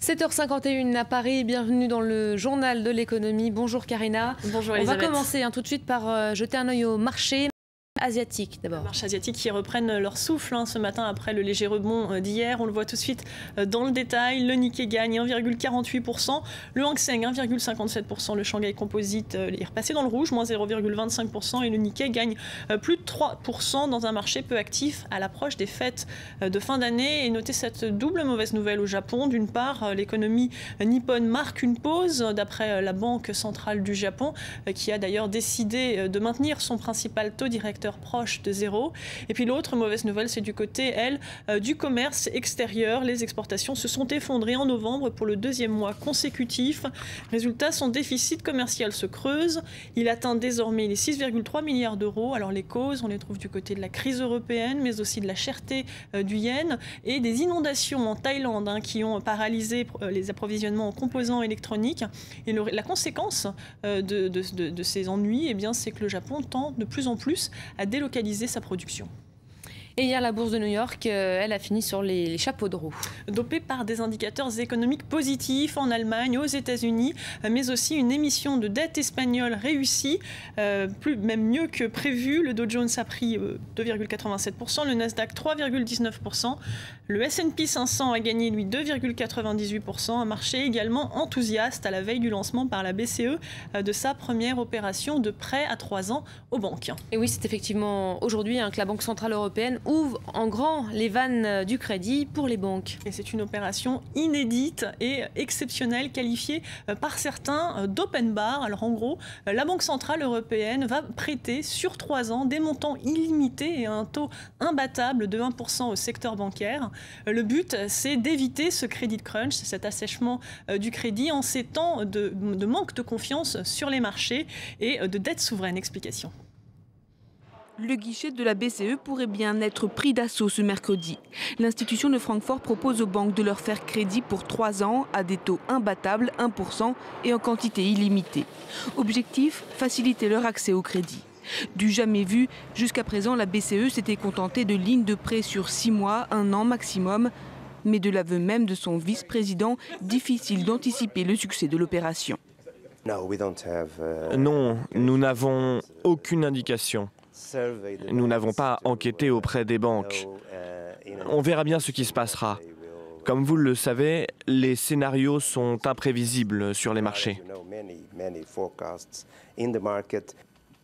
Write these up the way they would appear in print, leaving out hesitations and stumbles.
7h51 à Paris, bienvenue dans le journal de l'économie. Bonjour Karina. Bonjour Elisabeth. On va commencer tout de suite par jeter un œil au marché asiatique d'abord. Les marchés asiatiques qui reprennent leur souffle ce matin après le léger rebond d'hier. On le voit tout de suite dans le détail. Le Nikkei gagne 1,48%, le Hang Seng 1,57%, le Shanghai Composite est repassé dans le rouge, moins 0,25% et le Nikkei gagne plus de 3% dans un marché peu actif à l'approche des fêtes de fin d'année. Et notez cette double mauvaise nouvelle au Japon. D'une part, l'économie nippone marque une pause d'après la Banque centrale du Japon qui a d'ailleurs décidé de maintenir son principal taux directeur proche de zéro. Et puis l'autre mauvaise nouvelle, c'est du côté, du commerce extérieur. Les exportations se sont effondrées en novembre pour le deuxième mois consécutif. Résultat, son déficit commercial se creuse. Il atteint désormais les 6,3 milliards d'euros. Alors les causes, on les trouve du côté de la crise européenne, mais aussi de la cherté du yen et des inondations en Thaïlande qui ont paralysé les approvisionnements en composants électroniques. Et la conséquence de ces ennuis, eh bien, c'est que le Japon tend de plus en plus à délocaliser sa production. Et hier, la bourse de New York, elle a fini sur les chapeaux de roue. Dopée par des indicateurs économiques positifs en Allemagne, aux États-Unis, mais aussi une émission de dette espagnole réussie, même mieux que prévu. Le Dow Jones a pris 2,87%, le Nasdaq 3,19%, le S&P 500 a gagné, lui, 2,98%, un marché également enthousiaste à la veille du lancement par la BCE de sa première opération de prêt à 3 ans aux banques. Et oui, c'est effectivement aujourd'hui que la Banque centrale européenne ouvre en grand les vannes du crédit pour les banques. Et c'est une opération inédite et exceptionnelle, qualifiée par certains d'open bar. Alors en gros, la Banque centrale européenne va prêter sur 3 ans des montants illimités et à un taux imbattable de 1% au secteur bancaire. Le but, c'est d'éviter ce crédit crunch, cet assèchement du crédit en ces temps de manque de confiance sur les marchés et de dette souveraine. Explication. Le guichet de la BCE pourrait bien être pris d'assaut ce mercredi. L'institution de Francfort propose aux banques de leur faire crédit pour 3 ans à des taux imbattables, 1% et en quantité illimitée. Objectif, faciliter leur accès au crédit. Du jamais vu, jusqu'à présent la BCE s'était contentée de lignes de prêt sur 6 mois, 1 an maximum. Mais de l'aveu même de son vice-président, difficile d'anticiper le succès de l'opération. Non, nous n'avons aucune indication. Nous n'avons pas enquêté auprès des banques. On verra bien ce qui se passera. Comme vous le savez, les scénarios sont imprévisibles sur les marchés.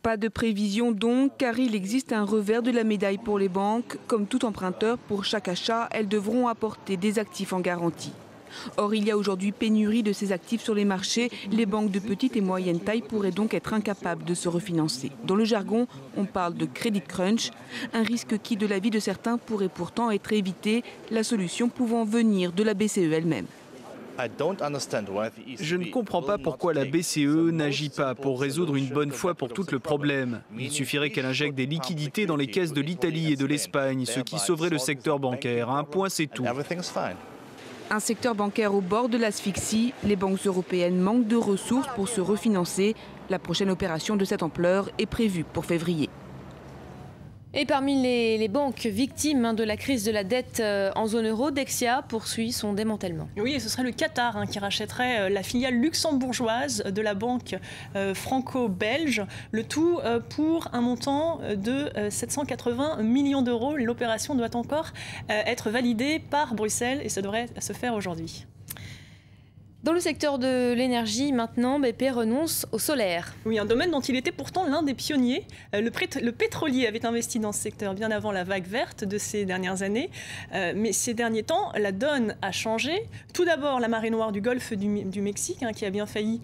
Pas de prévision donc, car il existe un revers de la médaille pour les banques. Comme tout emprunteur, pour chaque achat, elles devront apporter des actifs en garantie. Or, il y a aujourd'hui pénurie de ces actifs sur les marchés. Les banques de petite et moyenne taille pourraient donc être incapables de se refinancer. Dans le jargon, on parle de crédit crunch, un risque qui, de l'avis de certains, pourrait pourtant être évité, la solution pouvant venir de la BCE elle-même. Je ne comprends pas pourquoi la BCE n'agit pas pour résoudre une bonne fois pour toutes le problème. Il suffirait qu'elle injecte des liquidités dans les caisses de l'Italie et de l'Espagne, ce qui sauverait le secteur bancaire. Un point, c'est tout. Un secteur bancaire au bord de l'asphyxie, les banques européennes manquent de ressources pour se refinancer. La prochaine opération de cette ampleur est prévue pour février. Et parmi les banques victimes de la crise de la dette en zone euro, Dexia poursuit son démantèlement. Oui, et ce serait le Qatar qui rachèterait la filiale luxembourgeoise de la banque franco-belge, le tout pour un montant de 780 millions d'euros. L'opération doit encore être validée par Bruxelles et ça devrait se faire aujourd'hui. Dans le secteur de l'énergie, maintenant, BP renonce au solaire. Oui, un domaine dont il était pourtant l'un des pionniers. Le pétrolier avait investi dans ce secteur bien avant la vague verte de ces dernières années. Mais ces derniers temps, la donne a changé. Tout d'abord, la marée noire du golfe du Mexique, qui a bien failli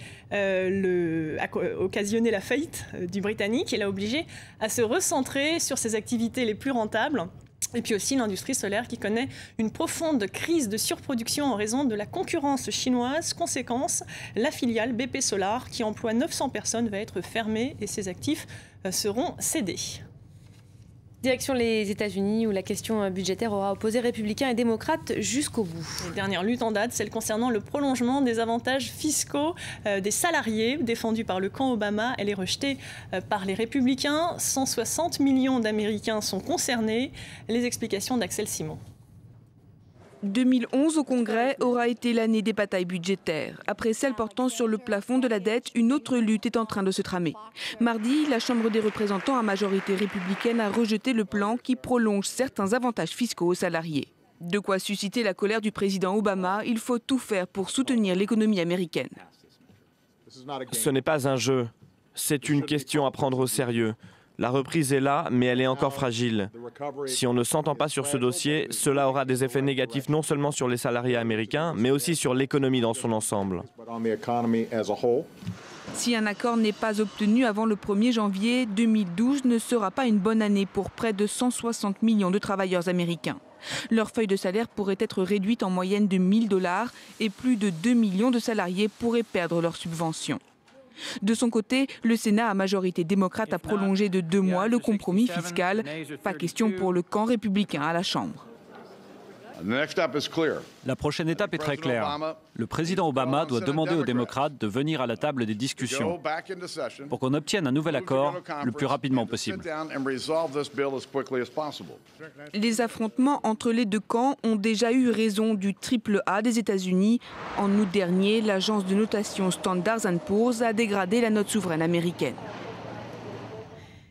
occasionner la faillite du Britannique et l'a obligé à se recentrer sur ses activités les plus rentables. Et puis aussi l'industrie solaire qui connaît une profonde crise de surproduction en raison de la concurrence chinoise. Conséquence, la filiale BP Solar qui emploie 900 personnes va être fermée et ses actifs seront cédés. Direction les États-Unis où la question budgétaire aura opposé républicains et démocrates jusqu'au bout. La dernière lutte en date, celle concernant le prolongement des avantages fiscaux des salariés défendus par le camp Obama. Elle est rejetée par les républicains. 160 millions d'Américains sont concernés. Les explications d'Axel Simon. 2011 au Congrès aura été l'année des batailles budgétaires. Après celle portant sur le plafond de la dette, une autre lutte est en train de se tramer. Mardi, la Chambre des représentants à majorité républicaine a rejeté le plan qui prolonge certains avantages fiscaux aux salariés. De quoi susciter la colère du président Obama, il faut tout faire pour soutenir l'économie américaine. Ce n'est pas un jeu, c'est une question à prendre au sérieux. La reprise est là, mais elle est encore fragile. Si on ne s'entend pas sur ce dossier, cela aura des effets négatifs non seulement sur les salariés américains, mais aussi sur l'économie dans son ensemble. Si un accord n'est pas obtenu avant le 1er janvier, 2012 ne sera pas une bonne année pour près de 160 millions de travailleurs américains. Leur feuille de salaire pourrait être réduite en moyenne de 1 000 $ et plus de 2 millions de salariés pourraient perdre leur subvention. De son côté, le Sénat à majorité démocrate a prolongé de 2 mois le compromis fiscal. Pas question pour le camp républicain à la Chambre. La prochaine étape est très claire. Le président Obama doit demander aux démocrates de venir à la table des discussions pour qu'on obtienne un nouvel accord le plus rapidement possible. Les affrontements entre les deux camps ont déjà eu raison du AAA des États-Unis. En août dernier, l'agence de notation Standard & Poor's a dégradé la note souveraine américaine.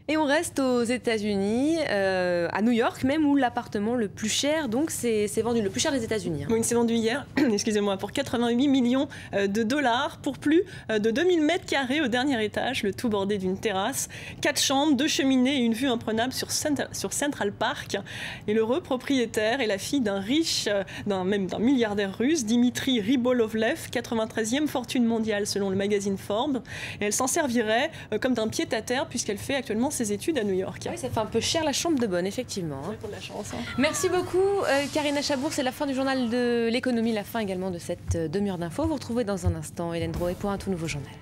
Et on reste aux États-Unis, à New York même, où l'appartement le plus cher, donc c'est vendu le plus cher des États-Unis. Oui, c'est vendu hier, excusez-moi, pour 88 millions de dollars, pour plus de 2000 mètres carrés au dernier étage, le tout bordé d'une terrasse, 4 chambres, 2 cheminées et une vue imprenable sur Central Park. Et l'heureux propriétaire est la fille d'un riche, d'un milliardaire russe, Dimitri Rybolovlev, 93e fortune mondiale selon le magazine Forbes. Et elle s'en servirait comme d'un pied-à-terre puisqu'elle fait actuellement ses études à New York. Oui, ça fait un peu cher la chambre de bonne, effectivement. Pour de la chance, hein. Merci beaucoup, Karina Chabour. C'est la fin du journal de l'économie, la fin également de cette demi-heure d'info. Vous retrouvez dans un instant Hélène Drouet pour un tout nouveau journal.